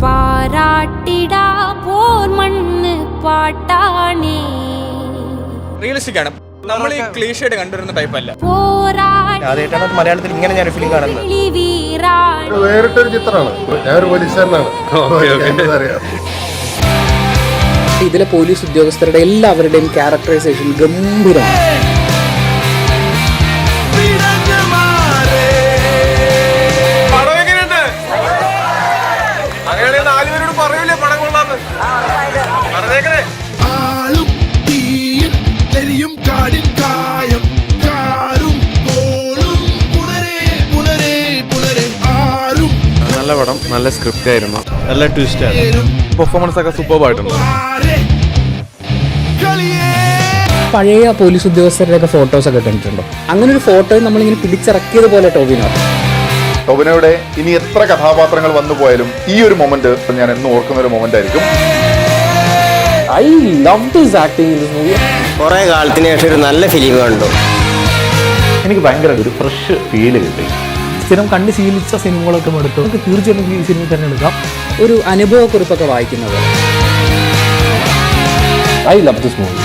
പാരാട്ടിടാ പോർ മണ്ണ് പാട്ടാണേ. റിയലിസ്റ്റിക് ആണ്. നമ്മൾ ഈ ക്ലീഷേഡ് കണ്ടുവരുന്ന ടൈപ്പ് അല്ല. ആദ്യമായിട്ടാണ് മലയാളത്തിൽ ഇങ്ങനെ ഞാൻ ഫിലിം കാണുന്നത്. വേറിട്ടൊരു ചിത്രമാണ്. ഞാനൊരു പോലീസുകാരനാണ്. ഇതിലെ പോലീസ് ഉദ്യോഗസ്ഥരുടെ എല്ലാവരുടെയും ക്യാരക്ടറൈസേഷൻ ഗംഭീരമാണ്. നല്ല പടം, നല്ല സ്ക്രിപ്റ്റ് ആയിരുന്നു, നല്ല ട്വിസ്റ്റ് ആയിരുന്നു, പെർഫോമൻസ് ഒക്കെ സൂപ്പർബായിട്ടുണ്ട്. പഴയ പോലീസ് ഉദ്യോഗസ്ഥരുടെ ഒക്കെ ഫോട്ടോസ് ഒക്കെ കണ്ടിട്ടുണ്ടോ? അങ്ങനെ ഒരു ഫോട്ടോ നമ്മളിങ്ങനെ പിടിച്ചിറക്കിയത് പോലെ ടോവിനോയുടെ ഇനി എത്ര കഥാപാത്രങ്ങൾ വന്നു പോയാലും ഈ ഒരു മൊമെന്റ് ഞാൻ എന്നും ഓർക്കുന്ന ഒരു മൊമെന്റ് ആയിരിക്കും. I love this acting in this movie. കുറെ കാലത്തിന് ശേഷം ഒരു നല്ല ഫിലിം കണ്ടു. എനിക്ക് ഭയങ്കര ഒരു ഫ്രഷ് ഫീല് കിട്ടി. സ്ഥിരം കണ്ട് ശീലിച്ച സിനിമകളൊക്കെ എടുത്തു നമുക്ക് തീർച്ചയായിട്ടും ഈ സിനിമ തന്നെ എടുക്കാം. ഒരു അനുഭവക്കുറിപ്പൊക്കെ വായിക്കുന്നത്. I love this movie.